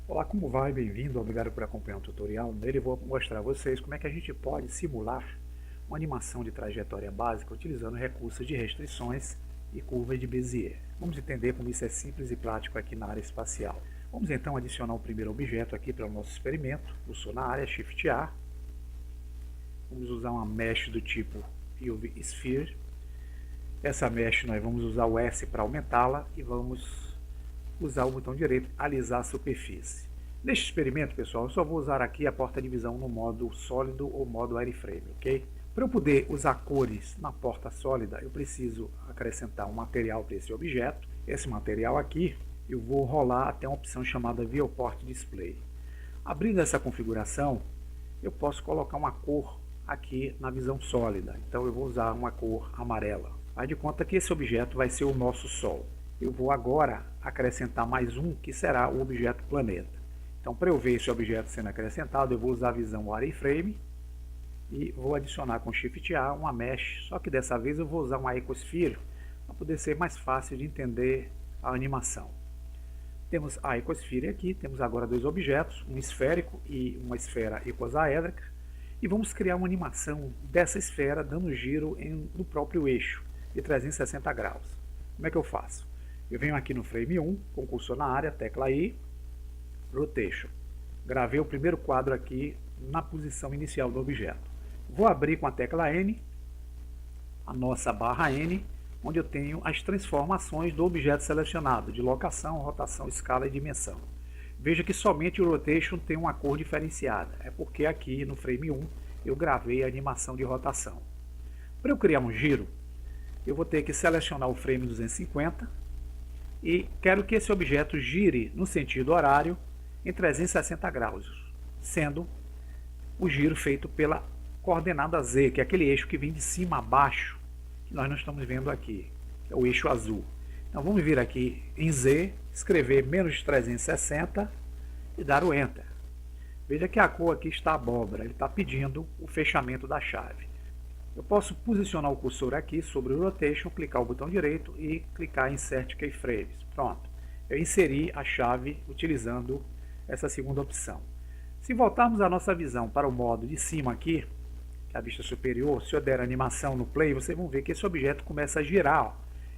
Olá, como vai? Bem-vindo, obrigado por acompanhar o tutorial. Nele vou mostrar a vocês como é que a gente pode simular uma animação de trajetória básica utilizando recursos de restrições e curva de Bézier. Vamos entender como isso é simples e prático aqui na área espacial. Vamos então adicionar o primeiro objeto aqui para o nosso experimento. Pulsou na área, Shift A. Vamos usar uma mesh do tipo UV Sphere. Essa mesh nós vamos usar o S para aumentá-la e vamos usar o botão direito, alisar a superfície. Neste experimento, pessoal, eu só vou usar aqui a porta-divisão no modo sólido ou modo wireframe, ok? Para eu poder usar cores na porta sólida, eu preciso acrescentar um material para esse objeto. Esse material aqui, eu vou rolar até uma opção chamada Viewport Display. Abrindo essa configuração, eu posso colocar uma cor aqui na visão sólida. Então eu vou usar uma cor amarela. Faz de conta que esse objeto vai ser o nosso Sol. Eu vou agora acrescentar mais um, que será o objeto planeta. Então, para eu ver esse objeto sendo acrescentado, eu vou usar a visão wireframe e vou adicionar com Shift A uma mesh, só que dessa vez eu vou usar uma Ecosphere para poder ser mais fácil de entender a animação. Temos a Ecosphere aqui, temos agora dois objetos, um esférico e uma esfera icosaédrica, e vamos criar uma animação dessa esfera dando giro no próprio eixo de 360 graus. Como é que eu faço? Eu venho aqui no frame 1, com o cursor na área, tecla I, Rotation. Gravei o primeiro quadro aqui na posição inicial do objeto. Vou abrir com a tecla N, a nossa barra N, onde eu tenho as transformações do objeto selecionado, de locação, rotação, escala e dimensão. Veja que somente o Rotation tem uma cor diferenciada, é porque aqui no frame 1 eu gravei a animação de rotação. Para eu criar um giro, eu vou ter que selecionar o frame 250, e quero que esse objeto gire no sentido horário em 360 graus, sendo o giro feito pela coordenada Z, que é aquele eixo que vem de cima a baixo, que nós não estamos vendo aqui, que é o eixo azul. Então vamos vir aqui em Z, escrever menos 360 e dar o Enter. Veja que a cor aqui está abóbora, ele está pedindo o fechamento da chave. Eu posso posicionar o cursor aqui sobre o Rotation, clicar o botão direito e clicar em Insert Keyframes. Pronto, eu inseri a chave utilizando essa segunda opção. Se voltarmos a nossa visão para o modo de cima aqui, que é a vista superior, se eu der animação no Play, vocês vão ver que esse objeto começa a girar, ó,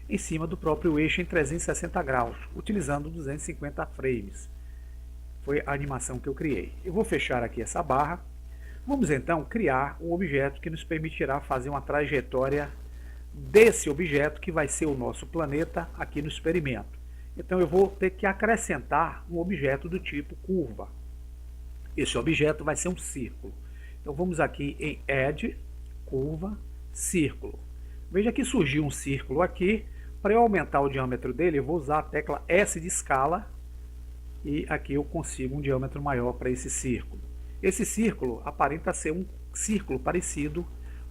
em cima do próprio eixo em 360 graus, utilizando 250 frames. Foi a animação que eu criei. Eu vou fechar aqui essa barra. Vamos então criar um objeto que nos permitirá fazer uma trajetória desse objeto que vai ser o nosso planeta aqui no experimento. Então eu vou ter que acrescentar um objeto do tipo curva. Esse objeto vai ser um círculo. Então vamos aqui em Add, curva, círculo. Veja que surgiu um círculo aqui. Para eu aumentar o diâmetro dele, eu vou usar a tecla S de escala e aqui eu consigo um diâmetro maior para esse círculo. Esse círculo aparenta ser um círculo parecido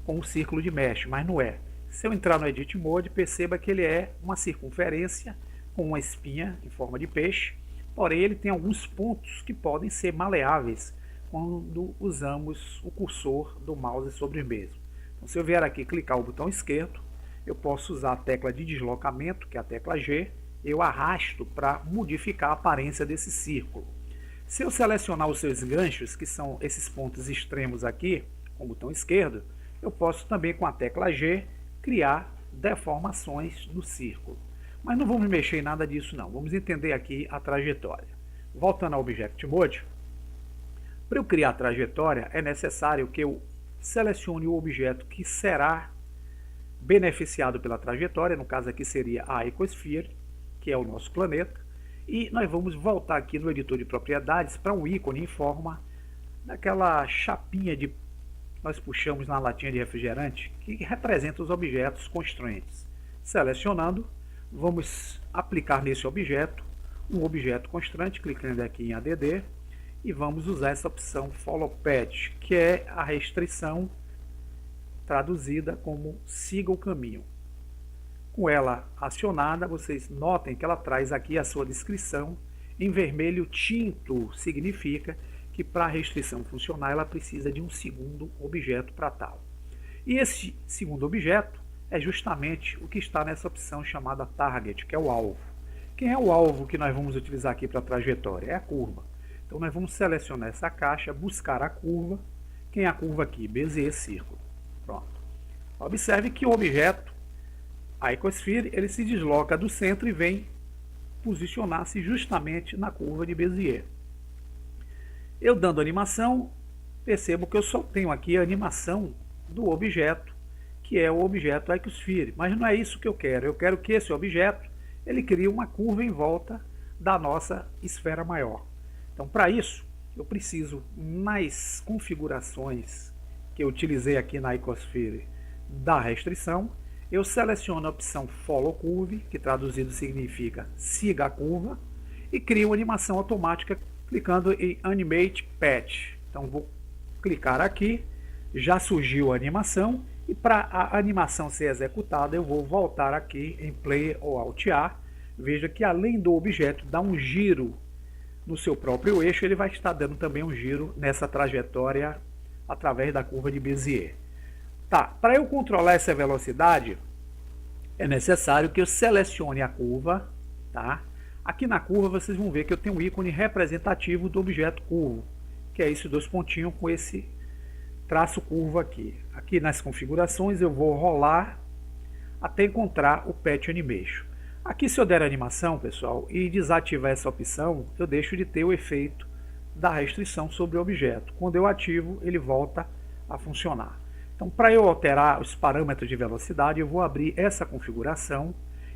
com um círculo de mesh, mas não é. Se eu entrar no Edit Mode, perceba que ele é uma circunferência com uma espinha em forma de peixe, porém ele tem alguns pontos que podem ser maleáveis quando usamos o cursor do mouse sobre o mesmo. Então, se eu vier aqui clicar o botão esquerdo, eu posso usar a tecla de deslocamento, que é a tecla G, eu arrasto para modificar a aparência desse círculo. Se eu selecionar os seus ganchos, que são esses pontos extremos aqui, com o botão esquerdo, eu posso também com a tecla G criar deformações no círculo. Mas não vamos mexer em nada disso não, vamos entender aqui a trajetória. Voltando ao Object Mode, para eu criar a trajetória é necessário que eu selecione o objeto que será beneficiado pela trajetória, no caso aqui seria a Ecosphere, que é o nosso planeta. E nós vamos voltar aqui no editor de propriedades para um ícone em forma daquela chapinha de nós puxamos na latinha de refrigerante que representa os objetos constraints. Selecionando, vamos aplicar nesse objeto um objeto constraint, clicando aqui em ADD e vamos usar essa opção Follow Path, que é a restrição traduzida como siga o caminho. Com ela acionada, vocês notem que ela traz aqui a sua descrição em vermelho tinto, significa que para a restrição funcionar ela precisa de um segundo objeto para tal. E esse segundo objeto é justamente o que está nessa opção chamada Target, que é o alvo. Quem é o alvo que nós vamos utilizar aqui para a trajetória? É a curva. Então nós vamos selecionar essa caixa, buscar a curva. Quem é a curva aqui? Bezier círculo. Pronto. Observe que o objeto, a Icosphere, ele se desloca do centro e vem posicionar-se justamente na curva de Bezier. Eu dando animação, percebo que eu só tenho aqui a animação do objeto, que é o objeto Icosphere. Mas não é isso que eu quero. Eu quero que esse objeto ele crie uma curva em volta da nossa esfera maior. Então, para isso, eu preciso, nas configurações que eu utilizei aqui na Icosphere da restrição, eu seleciono a opção Follow Curve, que traduzido significa siga a curva, e crio uma animação automática clicando em Animate Patch. Então, vou clicar aqui, já surgiu a animação, e para a animação ser executada, eu vou voltar aqui em Play ou Alt A. Veja que além do objeto dar um giro no seu próprio eixo, ele vai estar dando também um giro nessa trajetória através da curva de Bezier. Tá, para eu controlar essa velocidade, é necessário que eu selecione a curva, tá? Aqui na curva vocês vão ver que eu tenho um ícone representativo do objeto curvo, que é esses dois pontinhos com esse traço curvo aqui. Aqui nas configurações eu vou rolar até encontrar o Patch Animation. Aqui, se eu der animação, pessoal, e desativar essa opção, eu deixo de ter o efeito da restrição sobre o objeto. Quando eu ativo, ele volta a funcionar. Então, para eu alterar os parâmetros de velocidade, eu vou abrir essa configuração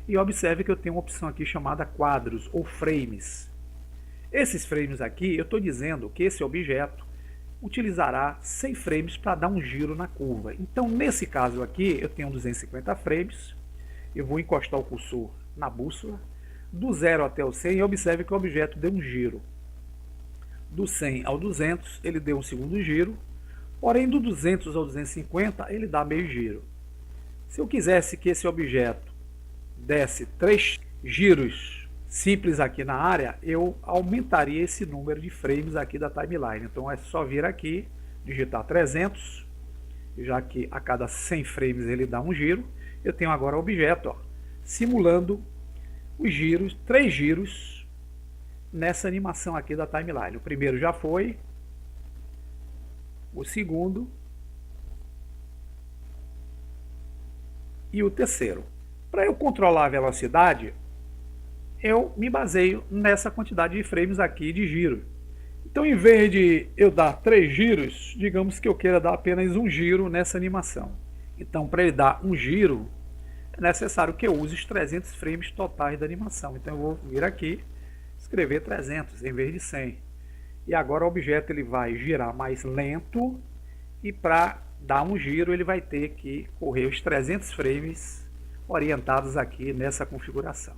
e observe que eu tenho uma opção aqui chamada quadros ou frames. Esses frames aqui, eu estou dizendo que esse objeto utilizará 100 frames para dar um giro na curva. Então, nesse caso aqui, eu tenho 250 frames. Eu vou encostar o cursor na bússola, do 0 até o 100, e observe que o objeto deu um giro. Do 100 ao 200, ele deu um segundo giro, porém do 200 ao 250, ele dá meio giro. Se eu quisesse que esse objeto desse 3 giros simples aqui na área, eu aumentaria esse número de frames aqui da timeline. Então é só vir aqui, digitar 300, já que a cada 100 frames ele dá um giro. Eu tenho agora o objeto, ó, simulando os giros, 3 giros nessa animação aqui da timeline. O primeiro já foi, o segundo e o terceiro. Para eu controlar a velocidade, eu me baseio nessa quantidade de frames aqui de giro. Então, em vez de eu dar 3 giros, digamos que eu queira dar apenas um giro nessa animação. Então, para ele dar um giro, é necessário que eu use os 300 frames totais da animação. Então eu vou vir aqui, escrever 300 em vez de 100. E agora o objeto ele vai girar mais lento, e para dar um giro ele vai ter que correr os 300 frames orientados aqui nessa configuração.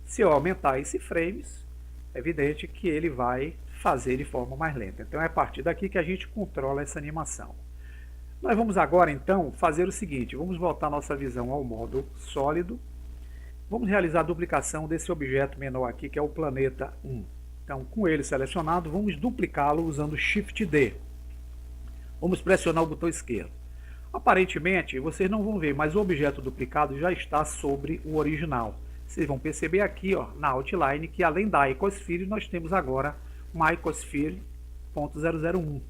Se eu aumentar esses frames, é evidente que ele vai fazer de forma mais lenta. Então é a partir daqui que a gente controla essa animação. Nós vamos agora, então, fazer o seguinte. Vamos voltar nossa visão ao modo sólido. Vamos realizar a duplicação desse objeto menor aqui, que é o planeta 1. Então, com ele selecionado, vamos duplicá-lo usando Shift D. Vamos pressionar o botão esquerdo. Aparentemente, vocês não vão ver, mas o objeto duplicado já está sobre o original. Vocês vão perceber aqui, ó, na outline, que além da Icosphere, nós temos agora uma Icosphere.001.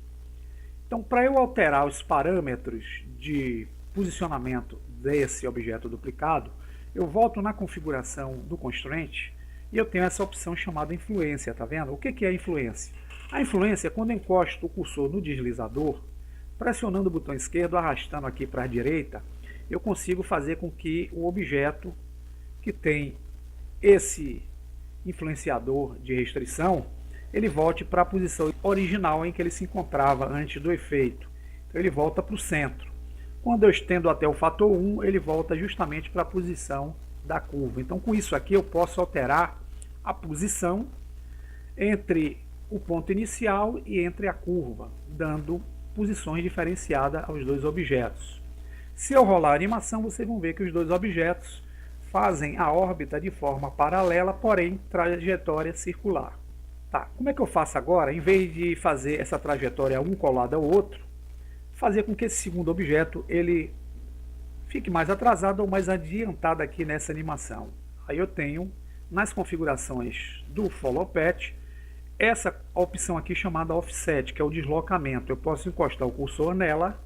Então, para eu alterar os parâmetros de posicionamento desse objeto duplicado, eu volto na configuração do Constraint e eu tenho essa opção chamada influência, tá vendo? O que é a influência? A influência é quando eu encosto o cursor no deslizador, pressionando o botão esquerdo, arrastando aqui para a direita, eu consigo fazer com que o objeto que tem esse influenciador de restrição, ele volte para a posição original em que ele se encontrava antes do efeito. Então ele volta para o centro. Quando eu estendo até o fator 1, ele volta justamente para a posição da curva. Então com isso aqui eu posso alterar a posição entre o ponto inicial e entre a curva, dando posições diferenciadas aos dois objetos. Se eu rolar a animação, vocês vão ver que os dois objetos fazem a órbita de forma paralela, porém trajetória circular. Tá, como é que eu faço agora? Em vez de fazer essa trajetória um colado ao outro, fazer com que esse segundo objeto ele fique mais atrasado ou mais adiantado aqui nessa animação. Aí eu tenho, nas configurações do Follow Patch, essa opção aqui chamada Offset, que é o deslocamento. Eu posso encostar o cursor nela,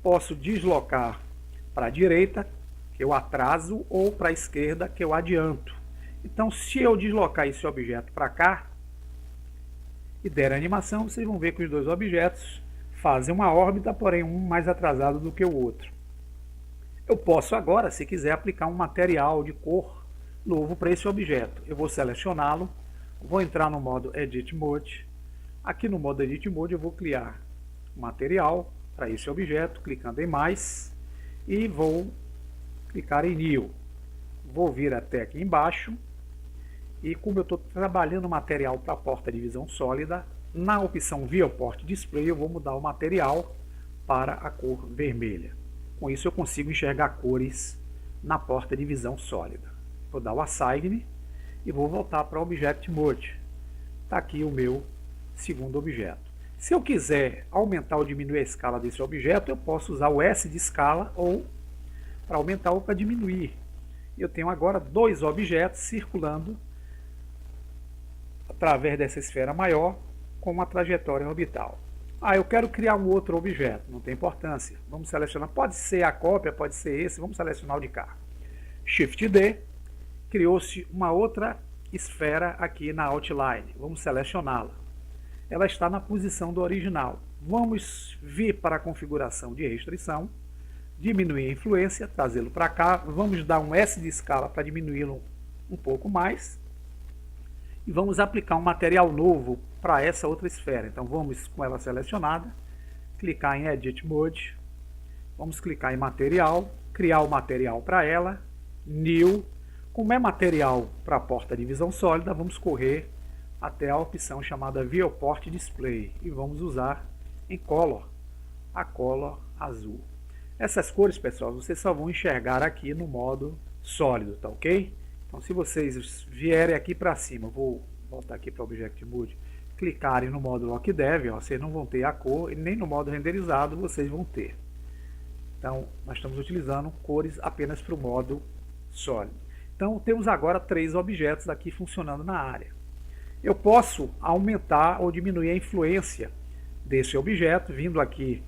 posso deslocar para a direita, que eu atraso, ou para a esquerda, que eu adianto. Então, se eu deslocar esse objeto para cá e der a animação, vocês vão ver que os dois objetos fazem uma órbita, porém um mais atrasado do que o outro. Eu posso agora, se quiser, aplicar um material de cor novo para esse objeto. Eu vou selecioná-lo, vou entrar no modo Edit Mode. Aqui no modo Edit Mode eu vou criar um material para esse objeto, clicando em mais, e vou clicar em New. Vou vir até aqui embaixo, e como eu estou trabalhando material para a porta de visão sólida, na opção Viewport Display eu vou mudar o material para a cor vermelha. Com isso eu consigo enxergar cores na porta de visão sólida. Vou dar o Assign e vou voltar para o Object Mode. Está aqui o meu segundo objeto. Se eu quiser aumentar ou diminuir a escala desse objeto, eu posso usar o S de escala ou para aumentar ou para diminuir. Eu tenho agora dois objetos circulando através dessa esfera maior com uma trajetória orbital. Eu quero criar um outro objeto, não tem importância. Vamos selecionar, pode ser a cópia, pode ser esse, vamos selecionar o de cá. Shift D, criou-se uma outra esfera aqui na outline. Vamos selecioná-la. Ela está na posição do original. Vamos vir para a configuração de restrição, diminuir a influência, trazê-lo para cá. Vamos dar um S de escala para diminuí-lo um pouco mais. E vamos aplicar um material novo para essa outra esfera. Então vamos com ela selecionada, clicar em Edit Mode, vamos clicar em Material, criar o material para ela, New. Como é material para a porta de visão sólida, vamos correr até a opção chamada Viewport Display e vamos usar em Color, a Color azul. Essas cores, pessoal, vocês só vão enxergar aqui no modo sólido, tá ok? Então, se vocês vierem aqui para cima, vou voltar aqui para o Object Mode, clicarem no modo Lock Dev, vocês não vão ter a cor, e nem no modo renderizado vocês vão ter. Então, nós estamos utilizando cores apenas para o modo sólido. Então, temos agora três objetos aqui funcionando na área. Eu posso aumentar ou diminuir a influência desse objeto, vindo aqui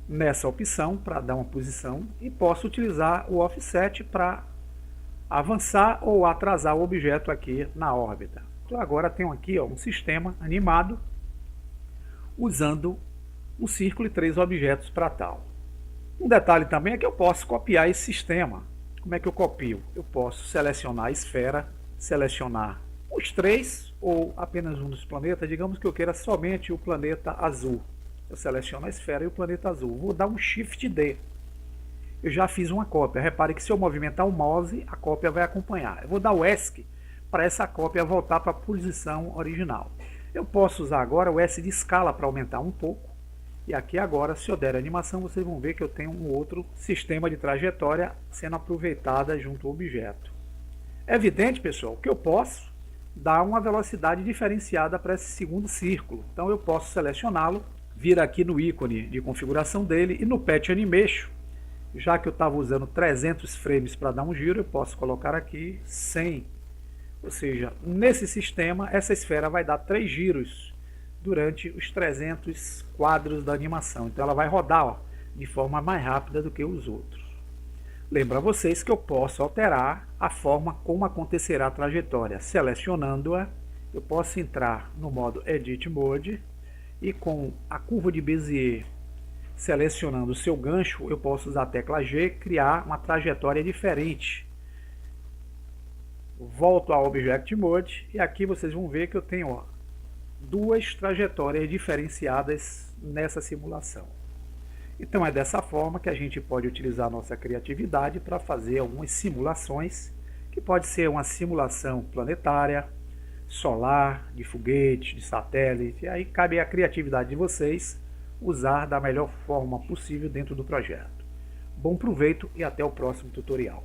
nessa opção para dar uma posição, e posso utilizar o Offset para avançar ou atrasar o objeto aqui na órbita. Então agora tenho aqui um sistema animado usando um círculo e três objetos para tal. Um detalhe também é que eu posso copiar esse sistema. Como é que eu copio? Eu posso selecionar a esfera, selecionar os três ou apenas um dos planetas. Digamos que eu queira somente o planeta azul. Eu seleciono a esfera e o planeta azul. Vou dar um Shift D. Eu já fiz uma cópia. Repare que se eu movimentar o mouse, a cópia vai acompanhar. Eu vou dar o ESC para essa cópia voltar para a posição original. Eu posso usar agora o S de escala para aumentar um pouco. E aqui agora, se eu der a animação, vocês vão ver que eu tenho um outro sistema de trajetória sendo aproveitada junto ao objeto. É evidente, pessoal, que eu posso dar uma velocidade diferenciada para esse segundo círculo. Então eu posso selecioná-lo, vir aqui no ícone de configuração dele e no Patch Animation, já que eu estava usando 300 frames para dar um giro, eu posso colocar aqui 100. Ou seja, nesse sistema, essa esfera vai dar 3 giros durante os 300 quadros da animação. Então ela vai rodar de forma mais rápida do que os outros. Lembro a vocês que eu posso alterar a forma como acontecerá a trajetória. Selecionando-a, eu posso entrar no modo Edit Mode e com a curva de Bezier selecionando o seu gancho, eu posso usar a tecla G, criar uma trajetória diferente. Volto ao Object Mode e aqui vocês vão ver que eu tenho duas trajetórias diferenciadas nessa simulação. Então é dessa forma que a gente pode utilizar a nossa criatividade para fazer algumas simulações, que pode ser uma simulação planetária, solar, de foguete, de satélite, e aí cabe a criatividade de vocês usar da melhor forma possível dentro do projeto. Bom proveito e até o próximo tutorial.